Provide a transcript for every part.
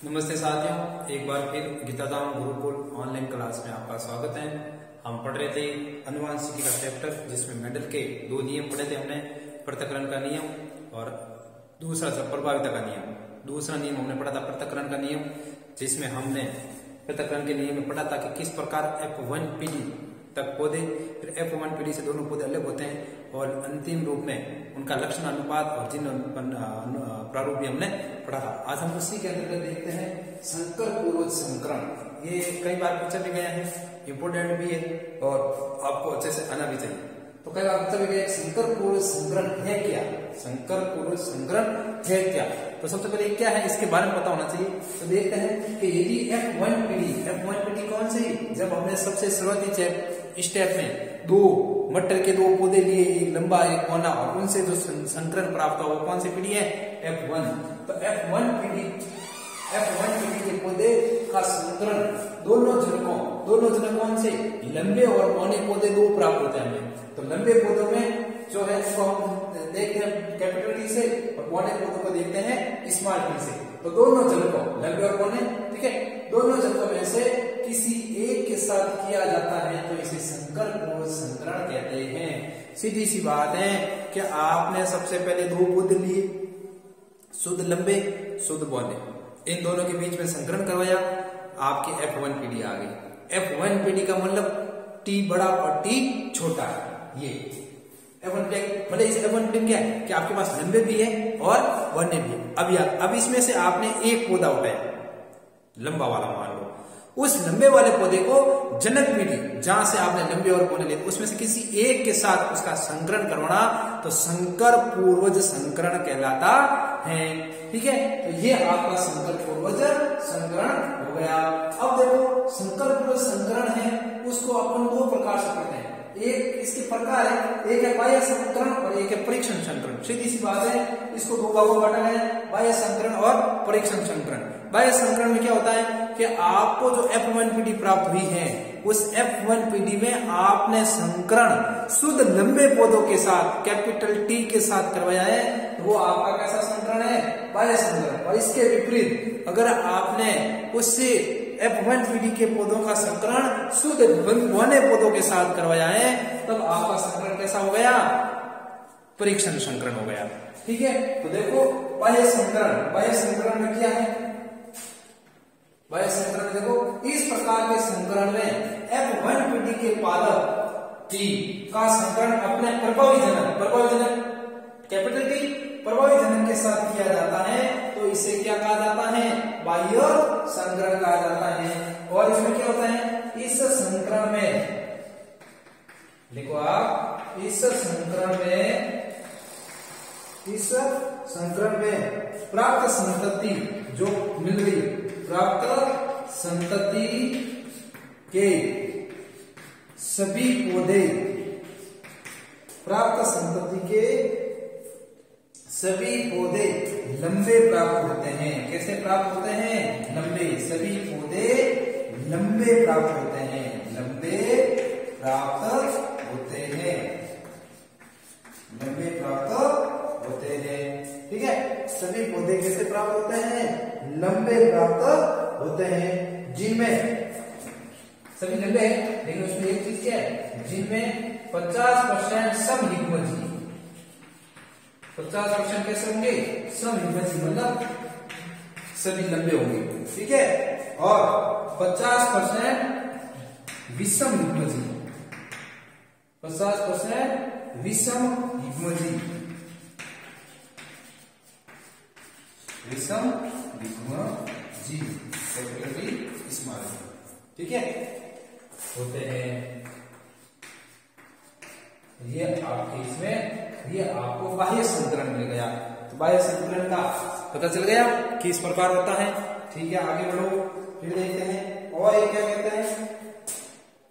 नमस्ते साथियों, एक बार फिर गीताधाम गुरुकुल ऑनलाइन क्लास में आपका स्वागत है। हम पढ़ रहे थे अनुवांशिकी का चैप्टर, जिसमें मेंडल के दो नियम पढ़े थे हमने, पृथक्करण का नियम और दूसरा था प्रभाविता का नियम। दूसरा नियम हमने पढ़ा था पृथक्करण का नियम, जिसमें हमने पृथक्करण के नियम में पढ़ा था कि किस प्रकार F1 पीढ़ी तक पौधे, फिर F1 पीढ़ी से दोनों पौधे अलग होते हैं और अंतिम रूप में उनका लक्षण अनुपात और जिन प्रारूप भी हमने पढ़ा था। आज हम उसी के अंतर्गत देखते हैं संकर पूर्वज संकरण। ये कई बार पूछा भी गया है, इंपोर्टेंट भी है और आपको अच्छे से आना भी चाहिए। तो कई बार पूछा भी गया संकर पूर्वज संकरण है क्या, संकर पूर्वज संकरण है क्या। तो सबसे पहले क्या है इसके बारे में पता होना चाहिए। तो देखते हैं कि यदि F1 पीढ़ी कौन सी, जब हमने सबसे शुरुआती स्टेप में दो मटर के दो पौधे लिए, एक लंबा एक कोना, और उनसे जो संकरण प्राप्त हुआ वो कौन सी पीढ़ी है, F1। तो F1 पीढ़ी के पौधे का संकरण दोनों जनक कौन से, लंबे और कोने पौधे दो प्राप्त होते हैं हमें। तो लंबे पौधों में जो है इसको हम देखते हैं कैपिटल टी से, और कोने पौधों को देखते हैं स्मॉल टी से। तो दोनों जनकों, लंबे और कोने, ठीक है, दोनों जनकों में से किसी एक के साथ किया जाता है तो इसे संकर पूर्वज संकरण कहते हैं। सीधी सी बात है कि आपने सबसे पहले दो पौधे लिए, शुद्ध लंबे शुद्ध कोने, इन दोनों के बीच में संकरण करवाया, आपकी F1 पीढ़ी आ गई। F1 पीढ़ी का मतलब T बड़ा और T छोटा है। ये F1 भले इस F1 पीढ़ी क्या है कि आपके पास लंबे भी है और कोने भी है। अब इसमें से आपने एक पौधा उठाया, लंबा वाला मान लो, उस लंबे वाले पौधे को जनक पीढ़ी, जहां से आपने लंबे और कोने लिए, उसमें से किसी एक के साथ उसका संकरण करवाना, तो संकर पूर्वज संकरण कहलाता है। ठीक है, तो ये आपका संकर पूर्वज संकरण हो गया। अब देखो संकर पूर्वज संकरण है, उसको अपन दो प्रकार से करते हैं। एक इसके प्रकार है, एक है बाह्य संकरण और एक है परीक्षण संकरण। सीधी सी बात है, इसको दो भागों में बांटा गया है, बाह्य संकरण और परीक्षण संकरण। बाह्य संकरण में क्या होता है कि आपको जो F1 पीढ़ी प्राप्त हुई है, उस F1 पीढ़ी में आपने संकरण शुद्ध लंबे पौधों के साथ कैपिटल T के साथ करवाया है, तो वो आपका कैसा संकरण है, बाह्य संकरण। और इसके विपरीत अगर आपने उससे F1 पीढ़ी के पौधों का संकरण शुद्ध कोने पौधों के साथ करवाया है, तब आपका संकरण कैसा हो गया, परीक्षण संकरण हो गया। ठीक है, तो देखो बाह्य संकरण में क्या है, बाह्य संकरण देखो, इस प्रकार के संकरण में F1 पीढ़ी के पादप T का संकरण अपने प्रभावी जनक कैपिटल T प्रभावी जनक के साथ किया जाता है, तो इसे क्या कहा जाता है, बाह्य संकरण कहा जाता है। और इसमें क्या होता है, इस संकरण में देखो आप, इस संकरण में प्राप्त संतति जो मिल रही, प्राप्त संतति के सभी पौधे, प्राप्त संतति के सभी पौधे लंबे प्राप्त होते हैं। कैसे प्राप्त होते हैं, लंबे, सभी पौधे लंबे प्राप्त होते हैं, लंबे प्राप्त होते हैं, लंबे प्राप्त होते हैं। ठीक है, सभी पौधे कैसे प्राप्त होते हैं, लंबे प्राप्त होते हैं, जिनमें सभी लंबे हैं, लेकिन उसमें एक चीज क्या है, जिनमें 50% समयुग्मजीवी, 50% कैसे होंगे, समयुग्मजीवी, मतलब सभी लंबे होंगे। ठीक है, और 50% विषम युग्मजीवी, 50% विषम युग्मजीवी, विषम युग्मजीवी स्मॉल, ठीक है, होते हैं। ये आपके इसमें, ये आपको बाह्य संकरण मिल गया। तो बाह्य संकरण का पता चल गया कि इस प्रकार होता है। ठीक है, आगे बढ़ो, फिर देखते हैं। और ये क्या कहते हैं,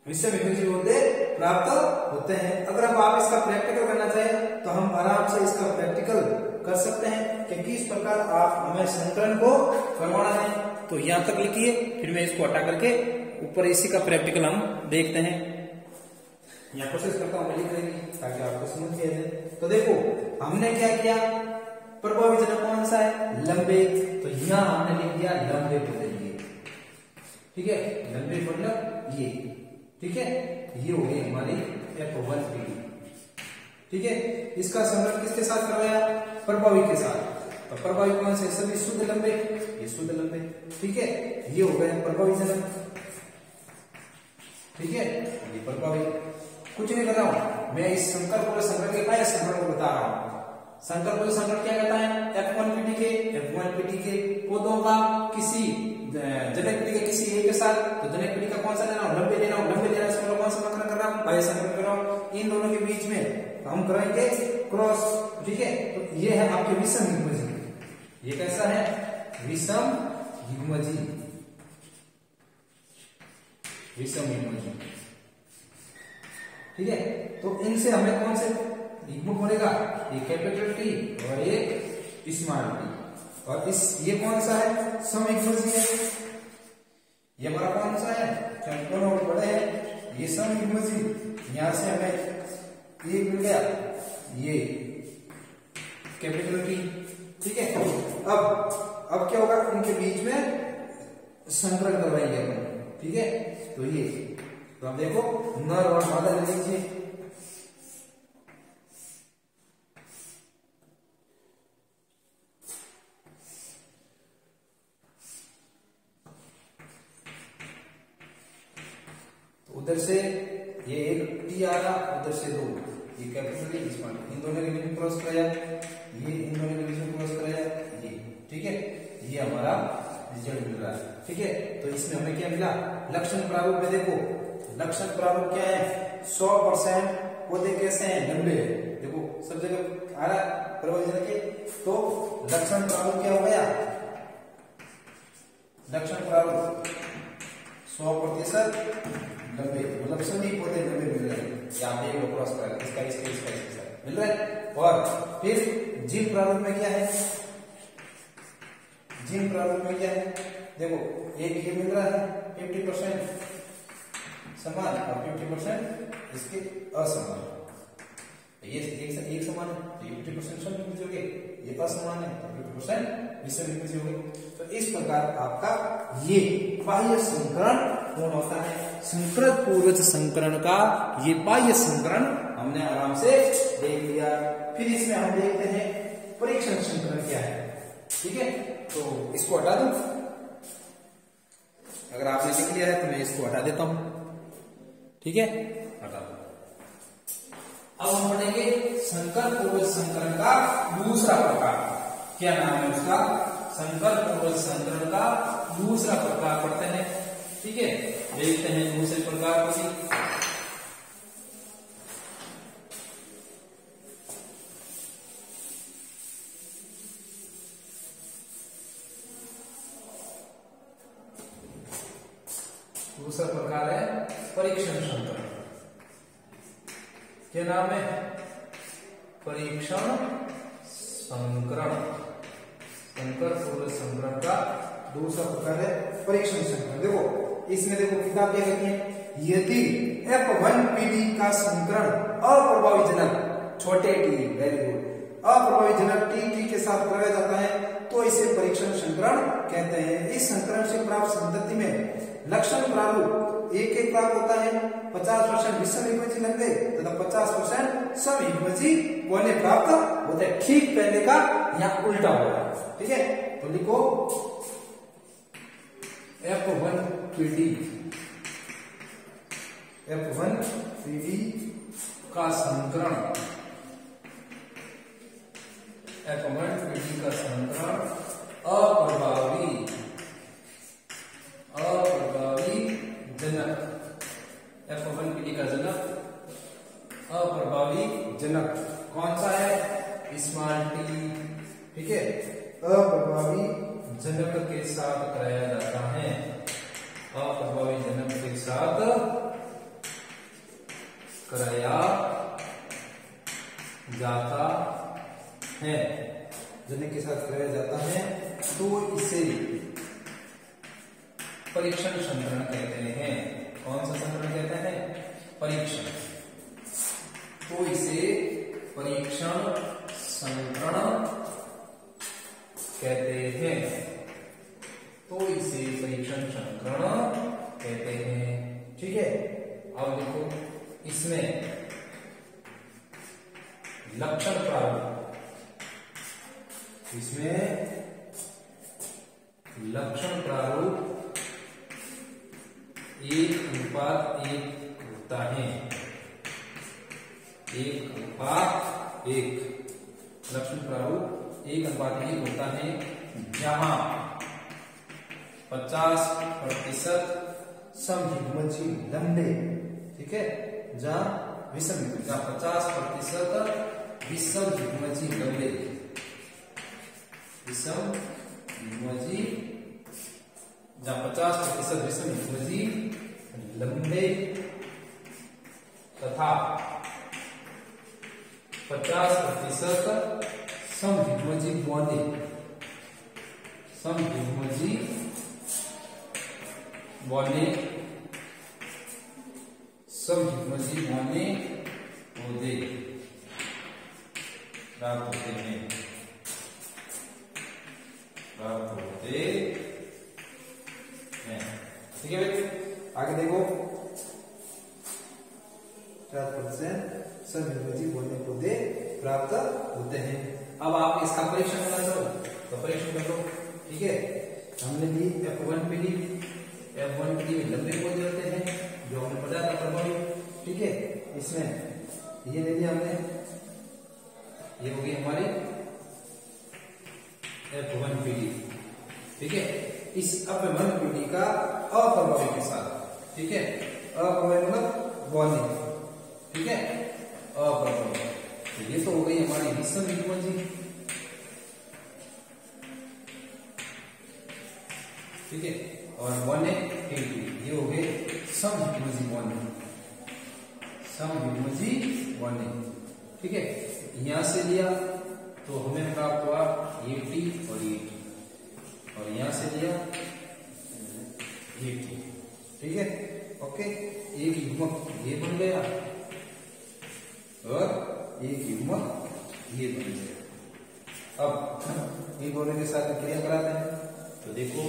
विषम युग्मजीवी पौधे प्राप्त होते हैं। अगर अब आप इसका प्रैक्टिकल करना चाहें तो हम आराम से इसका प्रैक्टिकल कर सकते हैं कि किस प्रकार आप हमें संकरण को करवाना है। तो यहां तक लिखिए, फिर मैं इसको हटा करके ऊपर इसी का प्रैक्टिकल हम देखते हैं। यहाँ कोशिश करता हूँ मैं लिखने की, ताकि आपको समझ में आ जाए। तो देखो हमने क्या किया, प्रभावी जनक कौन सा सा है? लंबे। तो यहां हमने लिख दिया लंबे पोते ये, ठीक है, लंबे मतलब ये, ठीक है, ये हो गई हमारी F1 पीढ़ी, ठीक है। इसका संगठन किसके साथ करवाया? प्रभावी के साथ। तो प्रभावी कौन से? सभी शुद्ध लंबे, ये शुद्ध लंबे, ठीक है, ये हो गए प्रभावी जनक, ठीक है, ये प्रभावी। कुछ नहीं कर रहा हूं मैं, इस संकर पूरे संकर के क्या संकर को बता रहा हूं। संकर पूरे संकर क्या कहता है? F1 पीढ़ी के पौधों का किसी जनक पीढ़ी के किसी एक के साथ। तो जनक पीढ़ी का कौन सा लेना हूं? लंबे लेना हूं, लंबे लेना इसमें कौन सा संकरण कर रहा हूं? बाह्य संकरण कर रहा हूं। इन दोनों के बीच में हम करेंगे क्रॉस, ठीक है। तो ये है आपके विषम युग्मजी। ये कैसा है? विषम युग्मजी, विषम युग्मजी, ठीक है। तो इनसे हमें कौन से युग्म पड़ेगा? ये कैपिटल टी और एक स्मॉल टी। और इस ये कौन सा है? सम युग्मजी है। ये हमारा कौन सा है? दोनों बड़े हैं, ये सम युग्मजी। यहां से हमें ये मिल गया, ये कैपिटल टी, ठीक है। अब क्या होगा? इनके बीच में संकरण करवाएंगे अपन, ठीक है। तो ये, तो आप देखो नर और मादा ले लीजिए, तो उधर से ये एक टी आ रहा, उधर से दो, ये कैपिटल टी, स्मॉल टी, इन दोनों के बीच में क्रॉस कराया, ये इन दोनों के बीच में क्रॉस कराया, ये, ठीक है। ये हमारा रिजल्ट मिल रहा है, ठीक है। तो इसमें हमें क्या मिला? लक्षण प्रारूप में देखो, लक्षण प्रारूप क्या है? 100% पौधे कैसे हैं? लंबे हैं। देखो सब जगह आ रहा प्रभावी जनक के। तो लक्षण प्रारूप क्या हो गया? लक्षण प्रारूप 100% लंबे, मतलब सभी पौधे लंबे मिल रहे हैं। यहाँ पे एक क्रॉस कर इसका मिल रहा है। और फिर जीन प्रारूप में क्या है? जीन प्रारूप में क्या है? देखो एक ये मिल रहा है 50% समान और 50% इसके असमान। ये एक समान है तो 50% सम युग्मजी हो गए, ये असमान है तो 50% विषम युग्मजी हो गए। तो इस प्रकार आपका ये बाह्य संकरण पूर्ण होता है। संकृत पूर्वज संकरण का ये बाह्य संकरण हमने आराम से देख लिया। फिर इसमें हम देखते हैं परीक्षण संकरण क्या है, ठीक है। तो इसको हटा दूं, अगर आपने लिख लिया है तो मैं इसको हटा देता हूं, ठीक है, हटा दो। अब हम पढ़ेंगे संकर पूर्वज संकरण का दूसरा प्रकार। क्या नाम है उसका? संकर पूर्वज संकरण का दूसरा प्रकार पढ़ते हैं, ठीक है। देखते हैं दूसरे प्रकार को भी। दूसरा प्रकार है परीक्षण संकरण। क्या नाम है? परीक्षण संकरण। संकर पूर्वज संकरण का दूसरा प्रकार है परीक्षण संकरण। देखो इसमें देखो किताब क्या कहती है? यदि F1 पीढ़ी का संकरण अप्रभावी जनक छोटे टी, वेरी गुड, अप्रभावी जनक टी के साथ कराया जाता है तो इसे परीक्षण संकरण कहते हैं। इस संकरण से प्राप्त संतति में लक्षण प्रारूप एक प्राप्त होता है। 50% विषम युग्मजी लंबे तथा 50% सम युग्मजी पौधे प्राप्त होते हैं। ठीक पहले का यहाँ उल्टा होगा, ठीक है। तो लिखो F1 पीढ़ी, F1 पीढ़ी का संकरण, F1 पीढ़ी का संकरण अप्रभावी जनक, F1 पीढ़ी का जनक अप्रभावी जनक कौन सा है? स्मॉल टी, ठीक है। अप्रभावी जनक के साथ कराया जाता है, अप्रभावी जनक के साथ कराया जाता है, जनक के साथ कराया जाता है तो इसे परीक्षण संकरण कहते हैं। कौन सा संकरण कहते हैं? परीक्षण। तो इसे परीक्षण संकरण कहते हैं, तो इसे परीक्षण संकरण कहते हैं। ठीक है, अब देखो इसमें लक्षण प्रारूप, इसमें लक्षण प्रारूप 1:1 होता है। 1:1 लक्षण प्रारूप 1:1 होता है, जहां 50% समयुग्मजी लंबे, ठीक है, जहां विषम, जहां 50% विषम युग्मजी लंबे, विषम युग्मजी, जहां 50% विषम युग्मजी लंबे तथा 50% समयुग्मजी बौने, समयुग्मजी बौने, समयुग्मजी बौने पौधे प्राप्त होते हैं, प्राप्त होते हैं। ठीक है भाई, आगे देखो 50% समयुग्मजी बौने पौधे प्राप्त होते हैं। अब आप इसका परीक्षण करना चाहो तो परीक्षण कर लो। ठीक है, हमने ली F1 पे ली, F1 पे ली लंबे पौधे होते हैं जो हमने पढ़ा था प्रभावी। ठीक है, इसमें ये ले लिया हमने, ये होगी हमारी F1 पीढ़ी। ठीक है, इस F1 पीढ़ी का अप्रभावी के साथ, ठीक है, अप्रभावी मतलब बॉन्डिंग, ठीक है, अप्रभावी। तो ये तो हो गई हमारी विषम युग्मजी। ठीक है, और बौने ये हो गए समयुग्मजी बौने, समयुग्मजी बौने। ठीक है, यहां से लिया तो हमें प्राप्त हुआ AT और AT, और यहां से लिया AT। ठीक है, ओके, एक युग्मक ये बन गया और एक युग्मक ये बन गया। अब इन दोनों के साथ क्रिया कराते हैं, तो देखो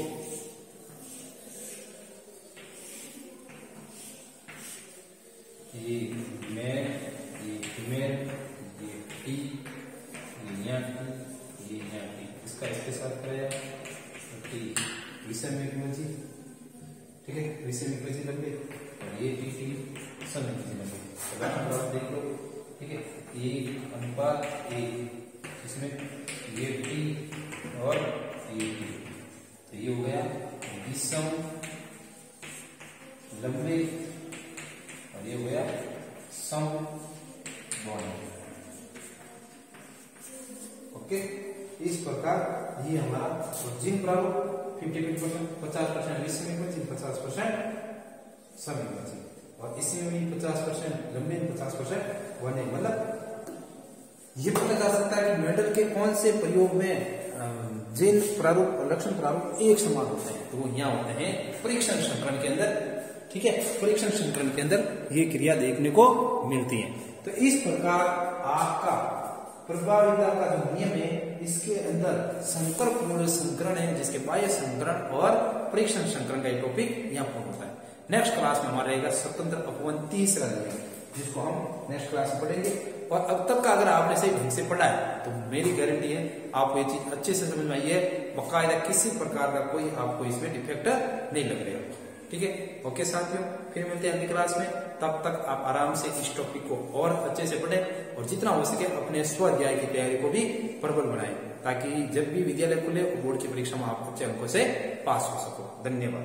ये मेल, ये फीमेल, ये टी, ये यहाँ टी, ये यहाँ टी, इसका इसके साथ कराया टी विषम युग्मजी। ठीक है, विषम युग्मजी लंबे, और ये टी टी समयुग्मजी लंबे। देख लो, ठीक है, ये अनुपात एक, इसमें ये टी और ये टी, तो ये हो गया विषम लंबे, और ये हो गया सम बॉन्ड। ओके, इस प्रकार ये हमारा जिन प्रारूप 50% 50% विषम युग्मजी, 50% सम युग्मजी, और इसमें भी 50% लंबे, 50% बौने। मतलब ये पता जा सकता है कि मेंडल के कौन से प्रयोग में जिन प्रारूप और लक्षण प्रारूप एक समान होते हैं, तो वो यहाँ होते हैं परीक्षण संकरण के अंदर। ठीक है, परीक्षण संकरण के अंदर ये क्रिया देखने को मिलती है। तो इस प्रकार आपका प्रभाविता का जो नियम है, इसके अंदर संकर पूर्ण संकरण है, जिसके बाह्य संकरण और परीक्षण संकरण का टॉपिक यहाँ पूर्ण होता है। नेक्स्ट क्लास में हमारा रहेगा स्वतंत्र अपवन तीसरा नियम, जिसको हम नेक्स्ट क्लास में पढ़ेंगे। और अब तक का अगर आपने सही ढंग से पढ़ा है तो मेरी गारंटी है आपको ये चीज अच्छे से समझ में आई है, बाकायदा किसी प्रकार का कोई आपको इसमें डिफेक्ट नहीं लग रहा है। ठीक है, ओके साथियों, फिर मिलते हैं अगली क्लास में। तब तक आप आराम से इस टॉपिक को और अच्छे से पढ़ें और जितना हो सके अपने स्वाध्याय की तैयारी को भी प्रबल बनाएं, ताकि जब भी विद्यालय खुले बोर्ड की परीक्षा में आप अच्छे अंकों से पास हो सको। धन्यवाद।